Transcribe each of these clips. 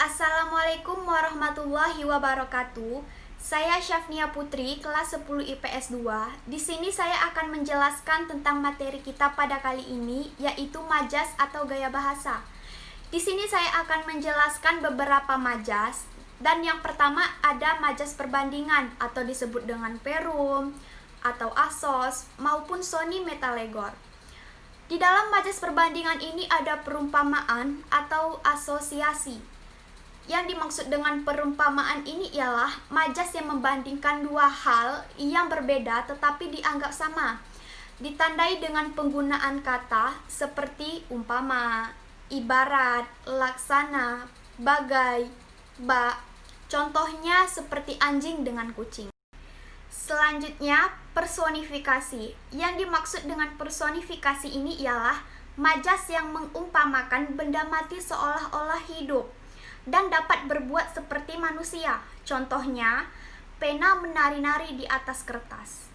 Assalamualaikum warahmatullahi wabarakatuh. Saya Syafnia Putri, kelas 10 IPS 2. Di sini saya akan menjelaskan tentang materi kita pada kali ini, yaitu majas atau gaya bahasa. Di sini saya akan menjelaskan beberapa majas, dan yang pertama ada majas perbandingan atau disebut dengan perum atau asos maupun soni metalegor. Di dalam majas perbandingan ini ada perumpamaan atau asosiasi. Yang dimaksud dengan perumpamaan ini ialah majas yang membandingkan dua hal yang berbeda tetapi dianggap sama. Ditandai dengan penggunaan kata seperti umpama, ibarat, laksana, bagai, bak. Contohnya seperti anjing dengan kucing. Selanjutnya, personifikasi. Yang dimaksud dengan personifikasi ini ialah majas yang mengumpamakan benda mati seolah-olah hidup dan dapat berbuat seperti manusia. Contohnya, pena menari-nari di atas kertas.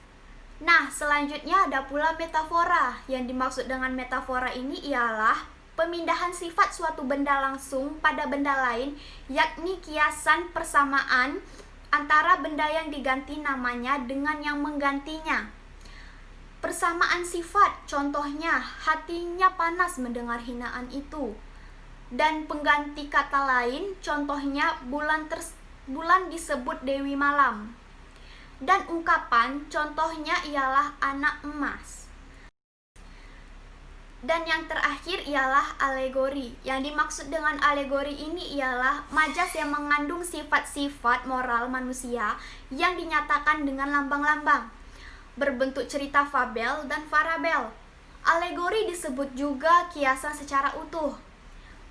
Nah, selanjutnya ada pula metafora. Yang dimaksud dengan metafora ini ialah pemindahan sifat suatu benda langsung pada benda lain, yakni kiasan persamaan antara benda yang diganti namanya dengan yang menggantinya. Persamaan sifat, contohnya hatinya panas mendengar hinaan itu. Dan pengganti kata lain, contohnya bulan disebut Dewi Malam. Dan ungkapan, contohnya ialah anak emas. Dan yang terakhir ialah alegori. Yang dimaksud dengan alegori ini ialah majas yang mengandung sifat-sifat moral manusia yang dinyatakan dengan lambang-lambang, berbentuk cerita fabel dan farabel. Alegori disebut juga kiasan secara utuh.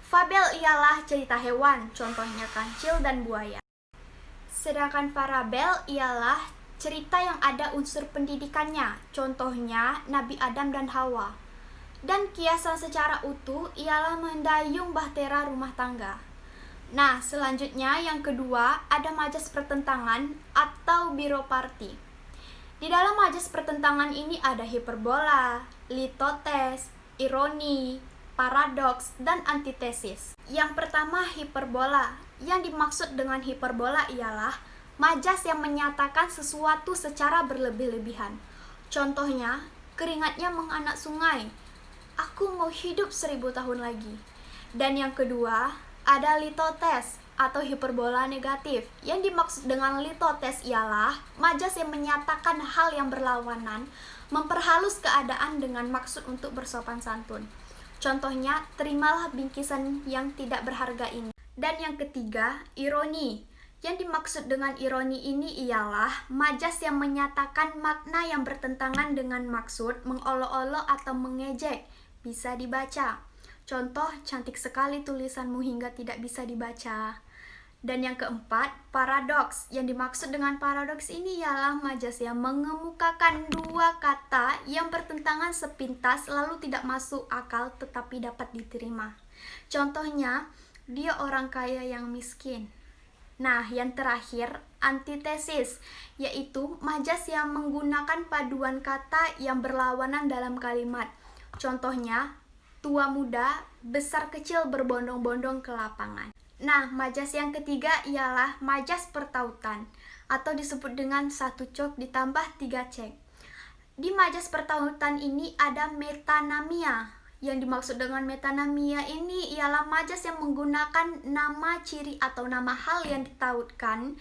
Fabel ialah cerita hewan, contohnya kancil dan buaya. Sedangkan farabel ialah cerita yang ada unsur pendidikannya, contohnya Nabi Adam dan Hawa. Dan kiasan secara utuh ialah mendayung bahtera rumah tangga. Nah, selanjutnya yang kedua ada majas pertentangan atau biroparti. Di dalam majas pertentangan ini ada hiperbola, litotes, ironi, paradoks, dan antitesis. Yang pertama hiperbola. Yang dimaksud dengan hiperbola ialah majas yang menyatakan sesuatu secara berlebih-lebihan. Contohnya, keringatnya menganak sungai. Aku mau hidup 1000 tahun lagi. Dan yang kedua, ada litotes atau hiperbola negatif. Yang dimaksud dengan litotes ialah majas yang menyatakan hal yang berlawanan, memperhalus keadaan dengan maksud untuk bersopan santun. Contohnya, terimalah bingkisan yang tidak berharga ini. Dan yang ketiga, ironi. Yang dimaksud dengan ironi ini ialah majas yang menyatakan makna yang bertentangan dengan maksud, mengolok-olok atau mengejek. Bisa dibaca. Contoh, cantik sekali tulisanmu hingga tidak bisa dibaca. Dan yang keempat, paradoks. Yang dimaksud dengan paradoks ini ialah majas yang mengemukakan dua kata yang bertentangan sepintas lalu tidak masuk akal tetapi dapat diterima. Contohnya, dia orang kaya yang miskin. Nah, yang terakhir, antitesis, yaitu majas yang menggunakan paduan kata yang berlawanan dalam kalimat. Contohnya, tua muda, besar kecil berbondong-bondong ke lapangan. Nah, majas yang ketiga ialah majas pertautan atau disebut dengan 1 cok ditambah 3 cek. Di majas pertautan ini ada metanamia. Yang dimaksud dengan metanamia ini ialah majas yang menggunakan nama ciri atau nama hal yang ditautkan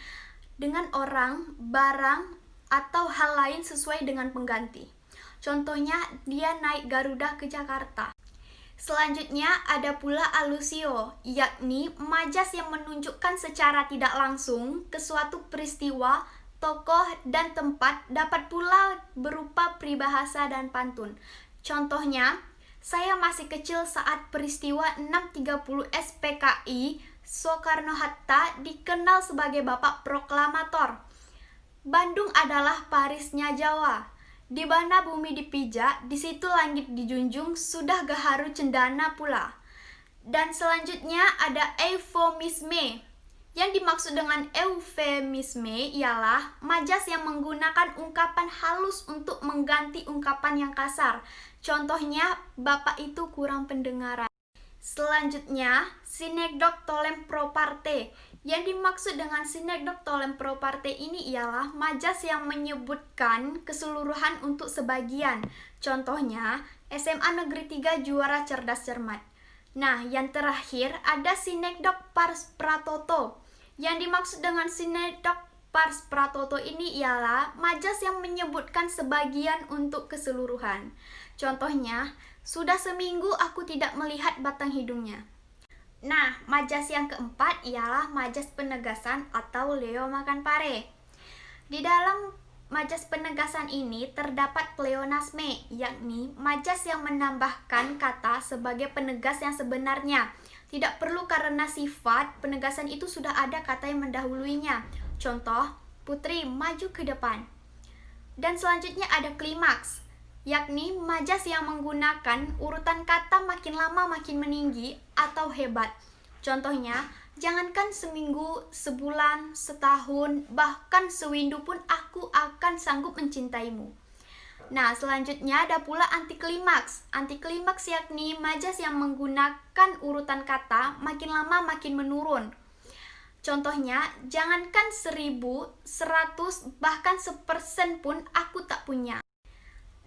dengan orang, barang, atau hal lain sesuai dengan pengganti. Contohnya, dia naik Garuda ke Jakarta. Selanjutnya ada pula alusio, yakni majas yang menunjukkan secara tidak langsung ke suatu peristiwa, tokoh, dan tempat, dapat pula berupa peribahasa dan pantun. Contohnya, saya masih kecil saat peristiwa 630 SPKI, Soekarno-Hatta dikenal sebagai Bapak Proklamator. Bandung adalah Parisnya Jawa. Di mana bumi dipijak, di situ langit dijunjung, sudah gaharu cendana pula. Dan selanjutnya ada eufemisme. Yang dimaksud dengan eufemisme ialah majas yang menggunakan ungkapan halus untuk mengganti ungkapan yang kasar. Contohnya, bapak itu kurang pendengaran. Selanjutnya, sinekdok tolem pro parte. Yang dimaksud dengan sinekdok tolem pro parte ini ialah majas yang menyebutkan keseluruhan untuk sebagian. Contohnya, SMA Negeri 3 juara cerdas cermat. Nah, yang terakhir ada sinekdok pars pratoto. Yang dimaksud dengan sinekdok pars pratoto ini ialah majas yang menyebutkan sebagian untuk keseluruhan. Contohnya, sudah seminggu aku tidak melihat batang hidungnya. Nah, majas yang keempat ialah majas penegasan atau Leo makan pare. Di dalam majas penegasan ini terdapat pleonasme, yakni majas yang menambahkan kata sebagai penegas yang sebenarnya. Tidak perlu karena sifat penegasan itu sudah ada kata yang mendahuluinya. Contoh, Putri maju ke depan. Dan selanjutnya ada klimaks, yakni majas yang menggunakan urutan kata makin lama makin meninggi atau hebat. Contohnya, jangankan seminggu, sebulan, setahun, bahkan sewindu pun aku akan sanggup mencintaimu. Nah, selanjutnya ada pula antiklimaks. Antiklimaks yakni majas yang menggunakan urutan kata makin lama makin menurun. Contohnya, jangankan 1000, 100, bahkan 1% pun aku tak punya.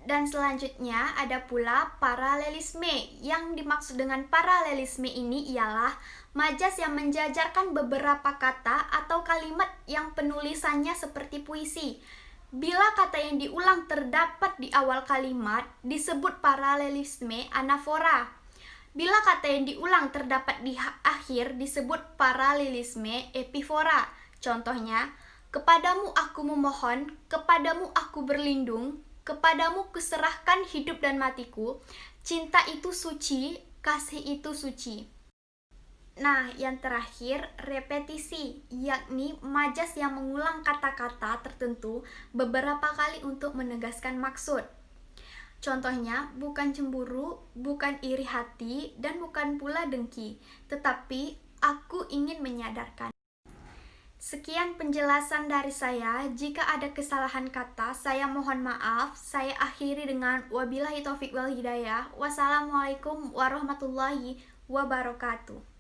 Dan selanjutnya ada pula paralelisme. Yang dimaksud dengan paralelisme ini ialah majas yang menjajarkan beberapa kata atau kalimat yang penulisannya seperti puisi. Bila kata yang diulang terdapat di awal kalimat, disebut paralelisme anafora. Bila kata yang diulang terdapat di akhir, disebut paralelisme epifora. Contohnya, kepadamu aku memohon, kepadamu aku berlindung, kepadamu kuserahkan hidup dan matiku, cinta itu suci, kasih itu suci. Nah, yang terakhir, repetisi, yakni majas yang mengulang kata-kata tertentu beberapa kali untuk menegaskan maksud. Contohnya, bukan cemburu, bukan iri hati, dan bukan pula dengki, tetapi aku ingin menyadarkan. Sekian penjelasan dari saya. Jika ada kesalahan kata, saya mohon maaf. Saya akhiri dengan wabillahi taufiq wal hidayah. Wassalamualaikum warahmatullahi wabarakatuh.